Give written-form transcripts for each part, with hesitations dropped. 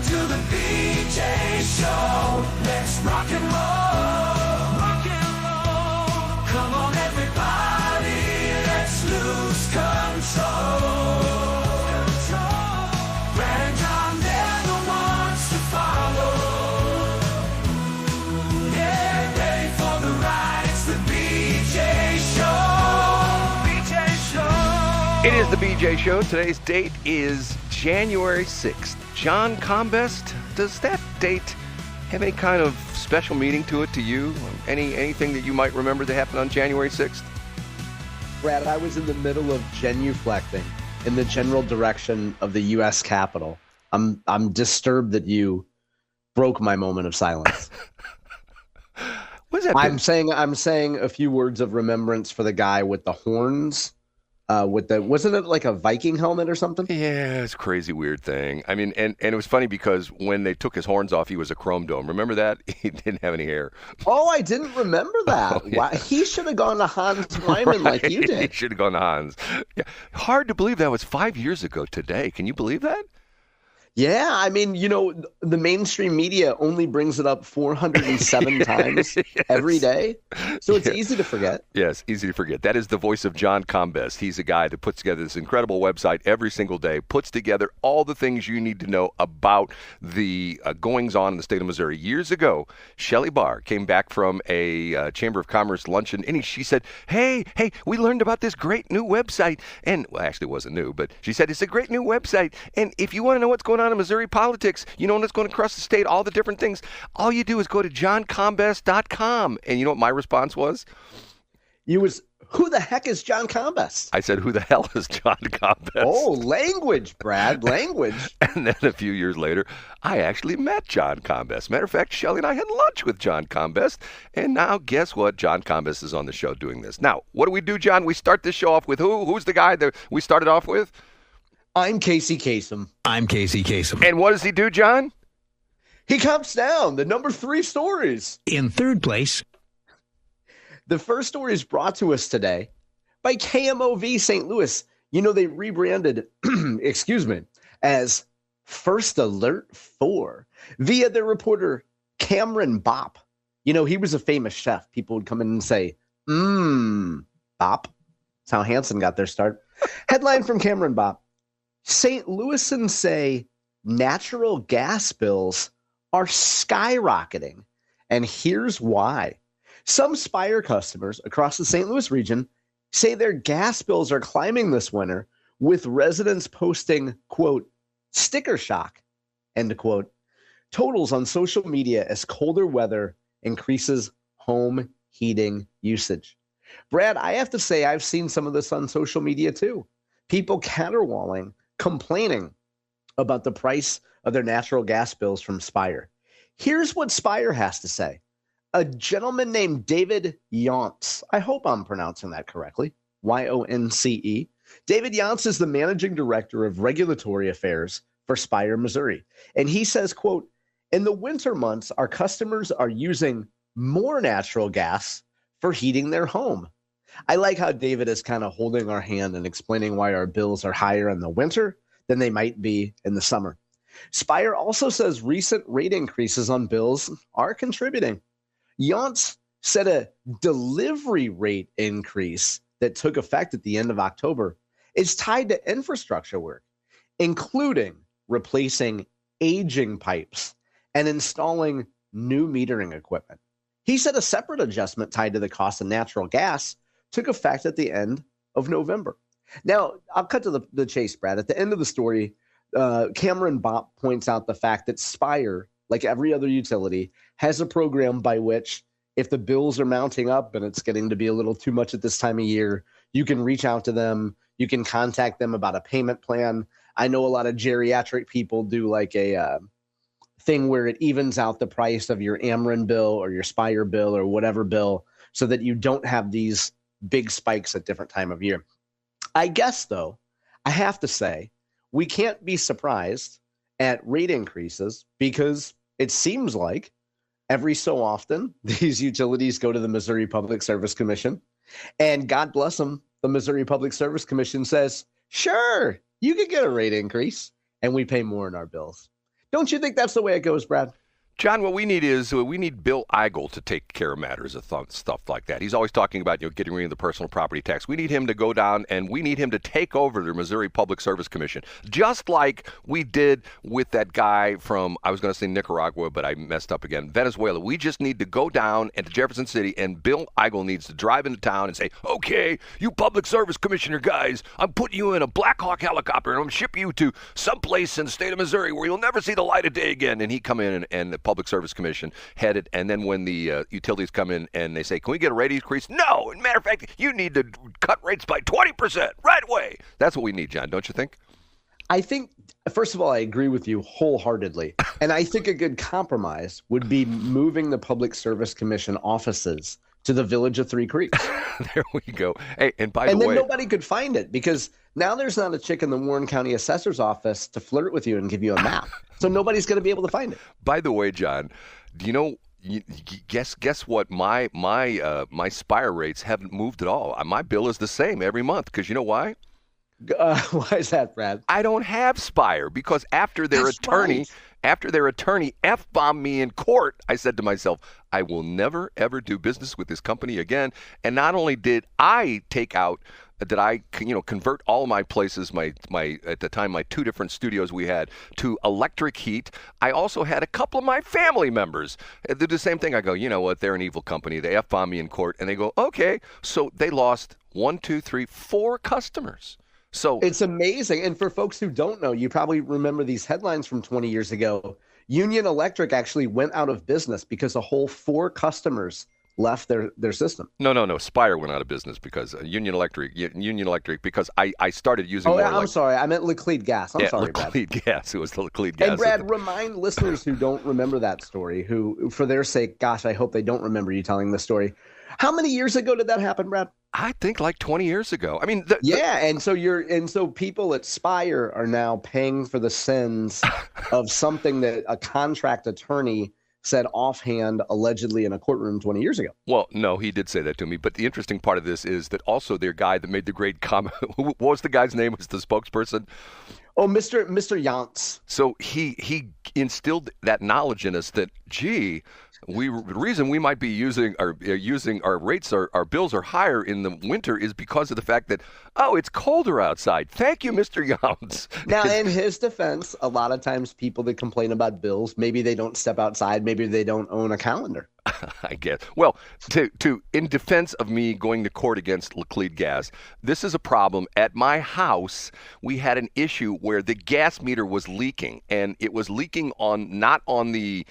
to the BJ Show. Let's rock and roll. Rock and roll. Come on, everybody. Let's lose control. Brad and John, they're the ones to follow. Yeah, ready for the ride. It's the BJ Show. BJ Show. It is the BJ Show. Today's date is January 6th. John Combest, does that date have any kind of special meaning to it to you? Anything that you might remember that happened on January 6th? Brad, I was in the middle of genuflecting in the general direction of the U.S. Capitol. I'm disturbed that you broke my moment of silence. What does that mean? I'm saying a few words of remembrance for the guy with the horns. Wasn't it like a Viking helmet or something? Yeah, it's a crazy weird thing. I mean, and it was funny because when they took his horns off, he was a chrome dome. Remember that? He didn't have any hair. Oh, I didn't remember that. Oh, yeah. Why? He should have gone to Hans Wyman like you did. He should have gone to Hans. Yeah. Hard to believe that was 5 years ago today. Can you believe that? Yeah, I mean, the mainstream media only brings it up 407 times Yes. every day, so it's easy to forget. Yes, easy to forget. That is the voice of John Combest. He's a guy that puts together this incredible website every single day, puts together all the things you need to know about the goings-on in the state of Missouri. Years ago, Shelley Barr came back from a Chamber of Commerce luncheon, and she said, hey, we learned about this great new website. And, well, actually it wasn't new, but she said, it's a great new website, and if you want to know what's going on in Missouri politics, what's going across the state, all the different things, all you do is go to johncombest.com. And you know what my response was? Who the heck is John Combest? I said, who the hell is John Combest? Oh, language, Brad, language. And then a few years later, I actually met John Combest. Matter of fact, Shelley and I had lunch with John Combest. And now, guess what? John Combest is on the show doing this. Now, what do we do, John? We start this show off with who? Who's the guy that we started off with? I'm Casey Kasem. I'm Casey Kasem. And what does he do, John? He counts down the number 3 stories. In third place, the first story is brought to us today by KMOV St. Louis. They rebranded, as First Alert 4 via their reporter Cameron Bopp. He was a famous chef. People would come in and say, Bopp. That's how Hanson got their start. Headline from Cameron Bopp. St. Louisans say natural gas bills are skyrocketing, and here's why. Some Spire customers across the St. Louis region say their gas bills are climbing this winter, with residents posting, quote, sticker shock, end quote, totals on social media as colder weather increases home heating usage. Brad, I have to say I've seen some of this on social media too. People caterwauling, complaining about the price of their natural gas bills from Spire. Here's what Spire has to say. A gentleman named David Yonce, I hope I'm pronouncing that correctly, Yonce. David Yonce is the managing director of regulatory affairs for Spire, Missouri. And he says, quote, in the winter months, our customers are using more natural gas for heating their home. I like how David is kind of holding our hand and explaining why our bills are higher in the winter than they might be in the summer. Spire also says recent rate increases on bills are contributing. Yonce said a delivery rate increase that took effect at the end of October is tied to infrastructure work, including replacing aging pipes and installing new metering equipment. He said a separate adjustment tied to the cost of natural gas took effect at the end of November. Now, I'll cut to the chase, Brad. At the end of the story, Cameron Bopp points out the fact that Spire, like every other utility, has a program by which if the bills are mounting up and it's getting to be a little too much at this time of year, you can reach out to them. You can contact them about a payment plan. I know a lot of geriatric people do like a thing where it evens out the price of your Ameren bill or your Spire bill or whatever bill so that you don't have these big spikes at different time of year. I guess, though, I have to say, we can't be surprised at rate increases because it seems like every so often these utilities go to the Missouri Public Service Commission, and God bless them, the Missouri Public Service Commission says, sure, you could get a rate increase, and we pay more in our bills. Don't you think that's the way it goes, Brad? John, what we need is we need Bill Eigel to take care of matters of stuff like that. He's always talking about getting rid of the personal property tax. We need him to go down and we need him to take over the Missouri Public Service Commission, just like we did with that guy from, I was going to say Nicaragua, but I messed up again, Venezuela. We just need to go down into Jefferson City, and Bill Eigel needs to drive into town and say, okay, you Public Service Commissioner guys, I'm putting you in a Black Hawk helicopter and I'm shipping you to someplace in the state of Missouri where you'll never see the light of day again. And he come in and the Public Service Commission headed, and then when the utilities come in and they say, can we get a rate increase? No. As a matter of fact, you need to cut rates by 20% right away. That's what we need, John, don't you think? I think, first of all, I agree with you wholeheartedly. And I think a good compromise would be moving the Public Service Commission offices to the village of Three Creeks. There we go. Hey, and by the way, and then nobody could find it because now there's not a chick in the Warren County Assessor's office to flirt with you and give you a map. So nobody's going to be able to find it. By the way, John, do you know? Guess what? My Spire rates haven't moved at all. My bill is the same every month because you know why? Why is that, Brad? I don't have Spire because after their attorney F-bombed me in court, I said to myself, I will never, ever do business with this company again. And not only did I convert all my places, my at the time, my 2 different studios we had to electric heat. I also had a couple of my family members did the same thing. I go, you know what? They're an evil company. They F-bomb me in court. And they go, okay. So they lost 4 customers. So it's amazing. And for folks who don't know, you probably remember these headlines from 20 years ago. Union Electric actually went out of business because a whole 4 customers left their system. No. Spire went out of business because Union Electric, because I started using more. I'm sorry. I meant Laclede Gas. I'm sorry, Brad. Laclede Gas. It was the Laclede Gas. And Brad, remind listeners who don't remember that story, who, for their sake, gosh, I hope they don't remember you telling the story. How many years ago did that happen, Brad? I think like 20 years ago. I mean, and so people at Spire are now paying for the sins of something that a contract attorney said offhand, allegedly in a courtroom 20 years ago. Well, no, he did say that to me. But the interesting part of this is that also their guy that made the great comment, what was the guy's name? Was the spokesperson? Oh, Mr. Yantz. So he instilled that knowledge in us that, gee, the reason we might be using our rates, our bills are higher in the winter is because of the fact that, it's colder outside. Thank you, Mr. Yantz. Now, in his defense, a lot of times people that complain about bills, maybe they don't step outside, maybe they don't own a calendar. I guess. Well, in defense of me going to court against Laclede Gas, this is a problem. At my house, we had an issue where the gas meter was leaking, and it was leaking not on the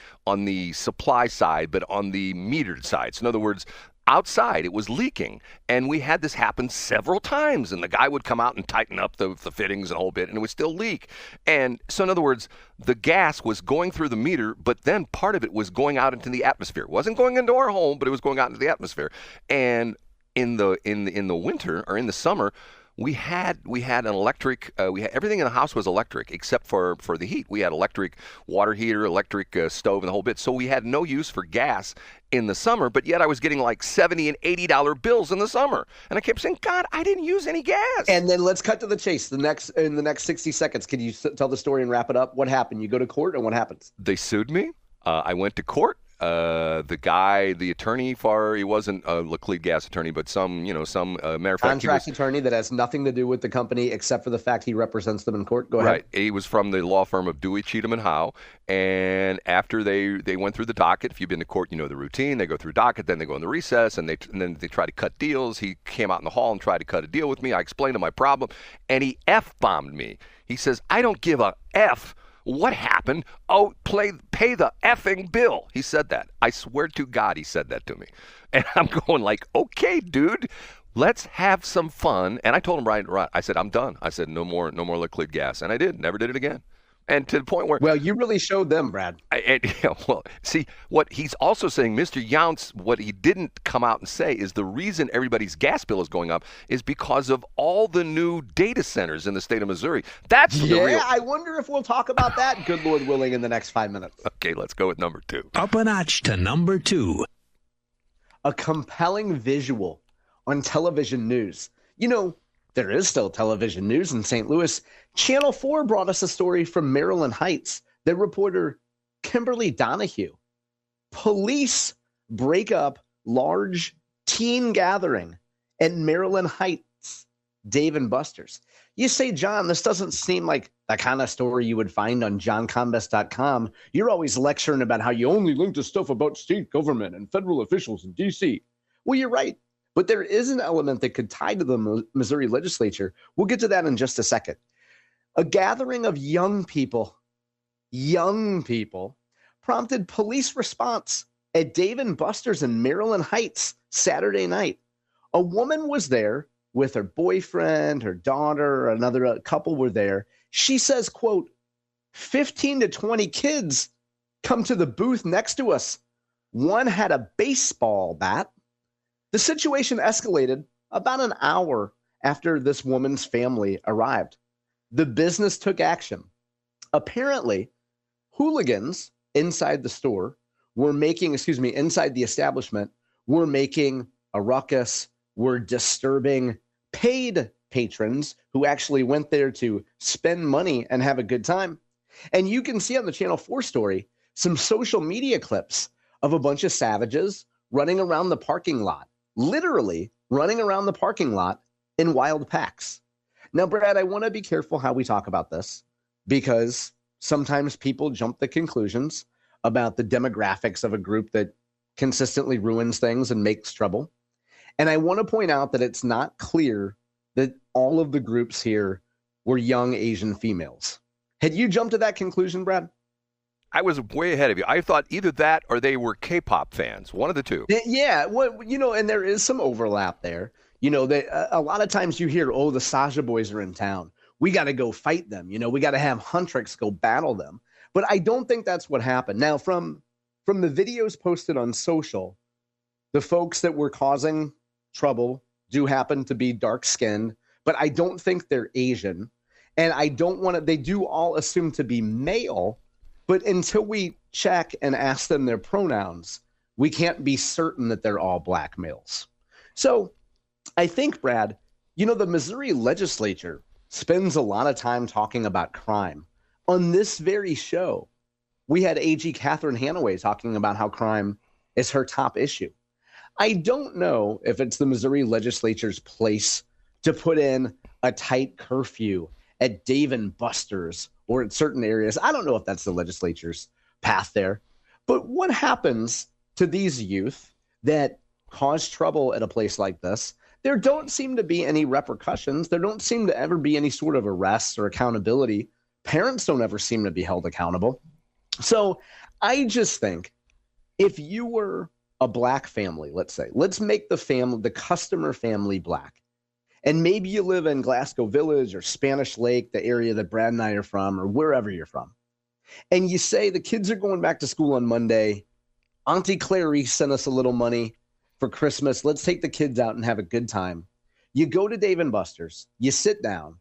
supply side, but on the metered side. So in other words, outside it was leaking, and we had this happen several times, and the guy would come out and tighten up the fittings and a whole bit, and it would still leak. And so in other words, the gas was going through the meter, but then part of it was going out into the atmosphere. It wasn't going into our home, but it was going out into the atmosphere. And in the winter or in the summer, we had an electric. Everything in the house was electric except for the heat. We had electric water heater, electric stove, and the whole bit. So we had no use for gas in the summer. But yet I was getting like $70 and $80 bills in the summer, and I kept saying, "God, I didn't use any gas." And then let's cut to the chase. In the next 60 seconds, can you tell the story and wrap it up? What happened? You go to court, and what happens? They sued me. I went to court. The attorney he wasn't a Laclede Gas attorney, but some matter of fact, contract attorney that has nothing to do with the company except for the fact he represents them in court. Go ahead. Right. He was from the law firm of Dewey, Cheatham and Howe. And after they went through the docket, if you've been to court, you know the routine. They go through docket, then they go into recess, and then they try to cut deals. He came out in the hall and tried to cut a deal with me. I explained him my problem, and he F-bombed me. He says, "I don't give a F. What happened? Oh, pay the effing bill." He said that. I swear to God he said that to me. And I'm going like, okay, dude, let's have some fun. And I told him right, I said, I'm done. I said, no more Laclede Gas. And I never did it again. And to the point where... Well, you really showed them, Brad. See, what he's also saying, Mr. Yountz, what he didn't come out and say is the reason everybody's gas bill is going up is because of all the new data centers in the state of Missouri. That's the real... Yeah, I wonder if we'll talk about that, good Lord willing, in the next 5 minutes. Okay, let's go with number 2. Up a notch to number 2. A compelling visual on television news. You know, there is still television news in St. Louis. Channel 4 brought us a story from Maryland Heights. The reporter Kimberly Donahue. Police break up large teen gathering at Maryland Heights Dave and Buster's. You say, John, this doesn't seem like the kind of story you would find on johncombest.com. You're always lecturing about how you only link to stuff about state government and federal officials in D.C. Well, you're right. But there is an element that could tie to the Missouri legislature. We'll get to that in just a second. A gathering of young people, prompted police response at Dave and Buster's in Maryland Heights Saturday night. A woman was there with her boyfriend, her daughter, another couple were there. She says, quote, 15 to 20 kids come to the booth next to us. One had a baseball bat. The situation escalated about an hour after this woman's family arrived. The business took action. Apparently, hooligans inside the store were making, inside the establishment, were making a ruckus, were disturbing paid patrons who actually went there to spend money and have a good time. And you can see on the Channel 4 story some social media clips of a bunch of savages running around the parking lot, literally running around the parking lot in wild packs. Now, Brad, I want to be careful how we talk about this because sometimes people jump to conclusions about the demographics of a group that consistently ruins things and makes trouble. And I want to point out that it's not clear that all of the groups here were young Asian females. Had you jumped to that conclusion, Brad? I was way ahead of you. I thought either that or they were K-pop fans, one of the two. Yeah, well, and there is some overlap there. A lot of times you hear, oh, the Sasha boys are in town. We got to go fight them. We got to have Huntrix go battle them. But I don't think that's what happened. Now, from the videos posted on social, the folks that were causing trouble do happen to be dark-skinned, but I don't think they're Asian. And I don't want to, they do all assume to be male, but until we check and ask them their pronouns, we can't be certain that they're all black males. So I think, Brad, the Missouri legislature spends a lot of time talking about crime. On this very show, we had AG Catherine Hanaway talking about how crime is her top issue. I don't know if it's the Missouri legislature's place to put in a tight curfew at Dave and Buster's or at certain areas. I don't know if that's the legislature's path there. But what happens to these youth that cause trouble at a place like this? There don't seem to be any repercussions. There don't seem to ever be any sort of arrests or accountability. Parents don't ever seem to be held accountable. So I just think if you were a black family, let's make the customer family black. And maybe you live in Glasgow Village or Spanish Lake, the area that Brad and I are from, or wherever you're from. And you say the kids are going back to school on Monday. Auntie Clarice sent us a little money for Christmas. Let's take the kids out and have a good time. You go to Dave and Buster's, you sit down,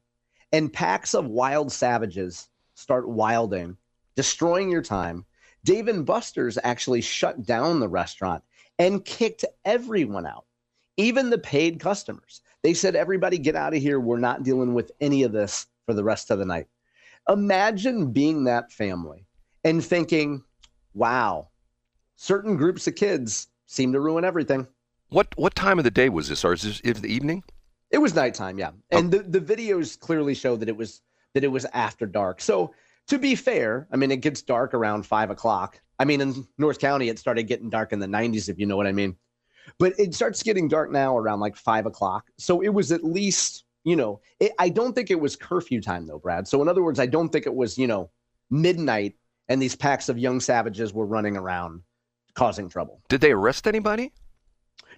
and packs of wild savages start wilding, destroying your time. Dave and Buster's actually shut down the restaurant and kicked everyone out, even the paid customers. They said, everybody get out of here. We're not dealing with any of this for the rest of the night. Imagine being that family and thinking, wow, certain groups of kids seem to ruin everything. What time of the day was this? Or is this the evening? It was nighttime, yeah. And the videos clearly show that it was after dark. So to be fair, I mean, it gets dark around 5 o'clock. I mean, in North County, it started getting dark in the 90s, if you know what I mean. But it starts getting dark now around like 5 o'clock. So it was at least, I don't think it was curfew time though, Brad. So in other words, I don't think it was, midnight and these packs of young savages were running around causing trouble. Did they arrest anybody?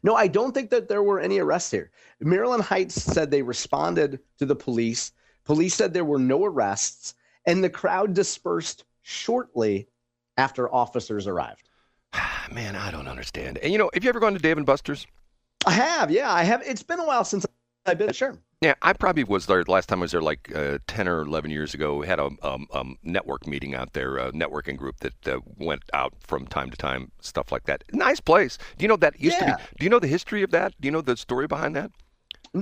No, I don't think that there were any arrests here. Maryland Heights said they responded to the police. Police said there were no arrests, and the crowd dispersed shortly after officers arrived. Man, I don't understand. And, have you ever gone to Dave & Buster's? I have, yeah. I have. It's been a while since I've been, sure. Yeah, I probably was there. Last time I was there like 10 or 11 years ago. We had a network meeting out there, a networking group that went out from time to time, stuff like that. Nice place. Do you know that used to be? Do you know the history of that? Do you know the story behind that?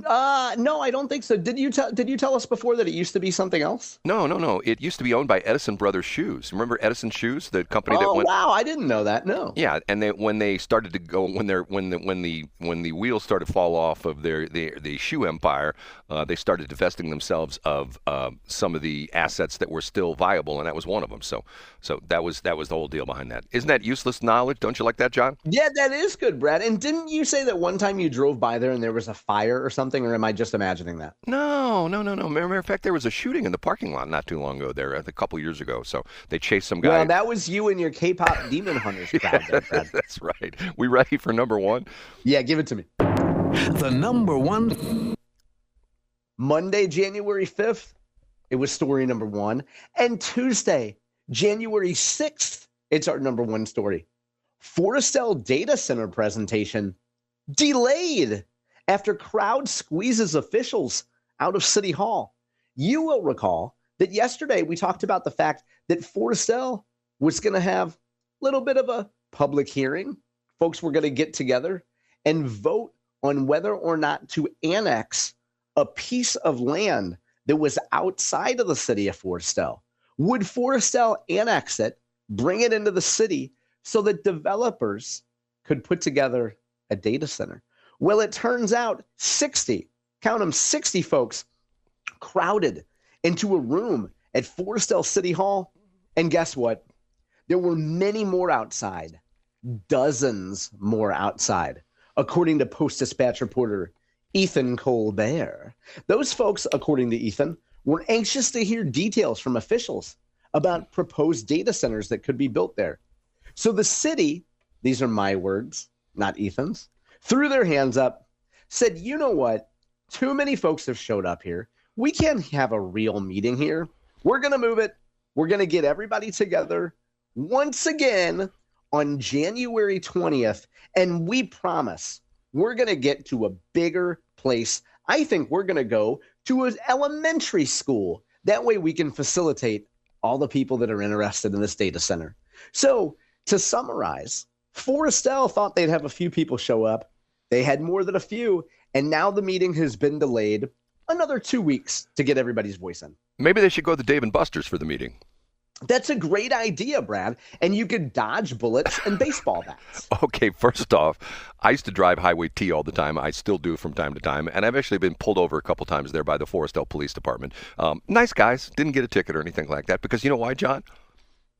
No, I don't think so. Did you tell us before that it used to be something else? No. It used to be owned by Edison Brothers Shoes. Remember Edison Shoes, the company that went? Oh wow, I didn't know that. No. Yeah, and when they started to go, when the wheels started to fall off of the shoe empire, they started divesting themselves of some of the assets that were still viable, and that was one of them. So that was the whole deal behind that. Isn't that useless knowledge? Don't you like that, John? Yeah, that is good, Brad. And didn't you say that one time you drove by there and there was a fire or something, or am I just imagining that? No. Matter of fact, there was a shooting in the parking lot not too long ago there, a couple years ago. So they chased some guy. Well, that was you and your K-pop demon hunters crowd there, Brad. That's right. We ready for number one? Yeah, give it to me. The number one. Monday, January 5th, it was story number one. And Tuesday, January 6th, it's our number one story. Foristell data center presentation delayed after crowd squeezes officials out of City Hall. You will recall that yesterday we talked about the fact that Foristell was going to have a little bit of a public hearing. Folks were going to get together and vote on whether or not to annex a piece of land that was outside of the city of Foristell. Would Foristell annex it, bring it into the city so that developers could put together a data center? Well, it turns out 60, count them, 60 folks crowded into a room at Foristell City Hall. And guess what? There were many more outside, dozens more outside, according to Post-Dispatch reporter Ethan Colbert. Those folks, according to Ethan, were anxious to hear details from officials about proposed data centers that could be built there. So the city, these are my words, not Ethan's, threw their hands up, said, you know what? Too many folks have showed up here. We can't have a real meeting here. We're going to move it. We're going to get everybody together once again on January 20th. And we promise we're going to get to a bigger place. I think we're going to go to an elementary school. That way we can facilitate all the people that are interested in this data center. So to summarize, Foristell thought they'd have a few people show up. They had more than a few. And now the meeting has been delayed another 2 weeks to get everybody's voice in. Maybe they should go to Dave & Buster's for the meeting. That's a great idea, Brad. And you could dodge bullets and baseball bats. Okay, first off, I used to drive Highway T all the time. I still do from time to time. And I've actually been pulled over a couple times there by the Foristell Police Department. Nice guys. Didn't get a ticket or anything like that. Because you know why, John?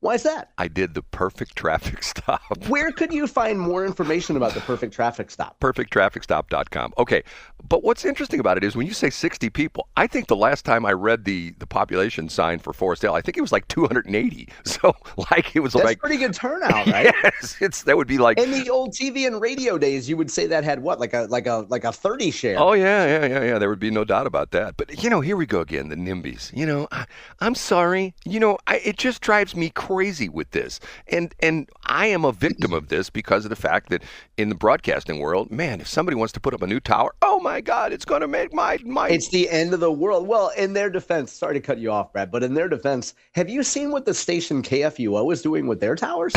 Why is that? I did the perfect traffic stop. Where could you find more information about the perfect traffic stop? Perfecttrafficstop.com. Okay, but what's interesting about it is when you say 60 people, I think the last time I read the population sign for Foristell, I think it was like 280. So like it was That's like pretty good turnout, right? Yes, that would be like in the old TV and radio days, you would say that had what, like a 30 share. Oh yeah. There would be no doubt about that. But here we go again, the NIMBYs. I'm sorry. It just drives me crazy with this, and I am a victim of this because of the fact that in the broadcasting world, man, if somebody wants to put up a new tower, oh my God, it's going to make my It's the end of the world. Well, in their defense, sorry to cut you off, Brad, but in their defense, have you seen what the station KFUO is doing with their towers?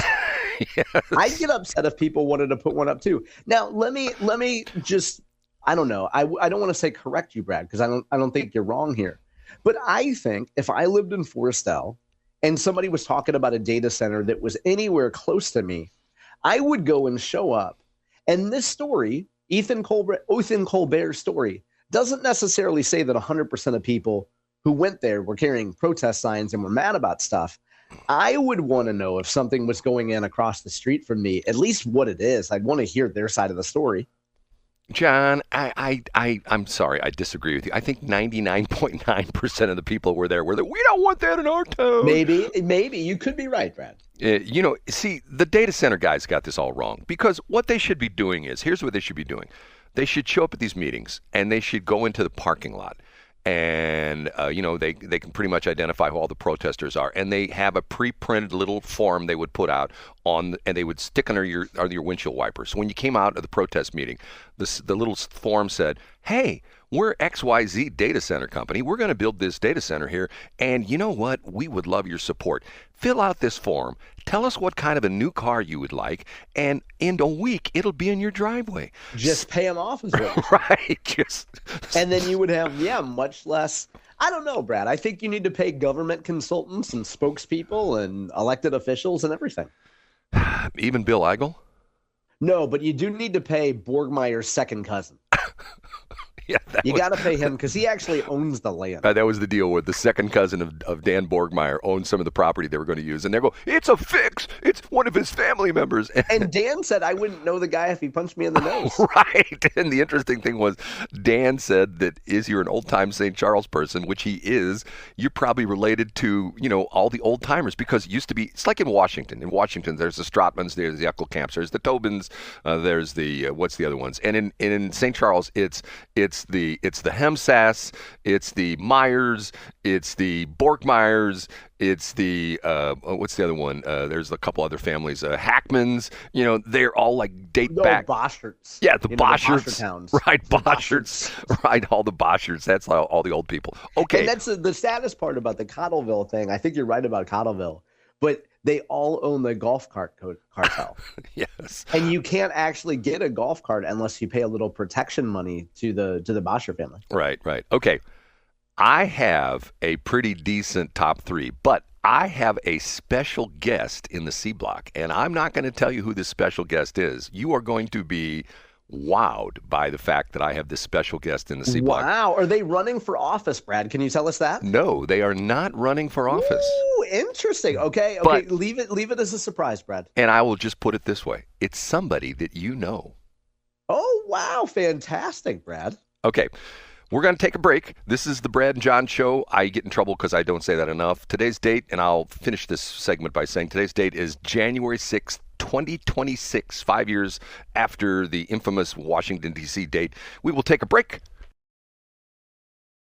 Yes. I'd get upset if people wanted to put one up too. Now, let me just, I don't know. I don't want to say correct you, Brad, because I don't think you're wrong here. But I think if I lived in Foristell and somebody was talking about a data center that was anywhere close to me, I would go and show up. And this story, Ethan Colbert's story, doesn't necessarily say that 100% of people who went there were carrying protest signs and were mad about stuff. I would want to know if something was going in across the street from me, at least what it is. I'd want to hear their side of the story. John, I'm sorry, I disagree with you. I think 99.9% of the people were there. We don't want that in our town. Maybe you could be right, Brad. See, the data center guys got this all wrong, because what they should be doing is, here's what they should be doing. They should show up at these meetings and they should go into the parking lot. And, they can pretty much identify who all the protesters are. And they have a pre-printed little form they would put out and they would stick under your windshield wiper. So when you came out of the protest meeting, the little form said, hey, we're XYZ data center company. We're going to build this data center here. And you know what? We would love your support. Fill out this form. Tell us what kind of a new car you would like. And in a week, it'll be in your driveway. Just pay them off as well. Right. And then you would have, much less. I don't know, Brad. I think you need to pay government consultants and spokespeople and elected officials and everything. Even Bill Eigel? No, but you do need to pay Borgmeyer's second cousin. Yeah, you got to pay him because he actually owns the land. That was the deal with the second cousin of Dan Borgmeyer owned some of the property they were going to use. And they go, it's a fix. It's one of his family members. And Dan said, I wouldn't know the guy if he punched me in the nose. Right. And the interesting thing was Dan said that you're an old-time St. Charles person, which he is, you're probably related to, all the old-timers because it used to be, it's like in Washington. In Washington, there's the Stratmans, there's the Eckelkamps, there's the Tobins, there's the, what's the other ones? And in St. Charles, it's the Hemsass, it's the Myers, it's the Borkmeyers, it's the what's the other one? There's a couple other families, Hackmans. They're all like date back. Boscherts. Yeah, the Boscherts. The Boscher towns. Right, Boscherts. Right, all the Boscherts. That's all the old people. Okay. And that's the saddest part about the Cottleville thing. I think you're right about Cottleville, but they all own the golf cart cartel. Yes. And you can't actually get a golf cart unless you pay a little protection money to the Boscher family. Right. Okay. I have a pretty decent top three, but I have a special guest in the C block, and I'm not going to tell you who this special guest is. You are going to be wowed by the fact that I have this special guest in the C block. Wow. Are they running for office, Brad? Can you tell us that? No, they are not running for office. Ooh, interesting. Okay. But, leave it as a surprise, Brad. And I will just put it this way. It's somebody that you know. Oh, wow. Fantastic, Brad. Okay. We're going to take a break. This is the Brad and John Show. I get in trouble because I don't say that enough. Today's date, and I'll finish this segment by saying today's date is January 6th, 2026, 5 years after the infamous Washington, D.C. date. We will take a break.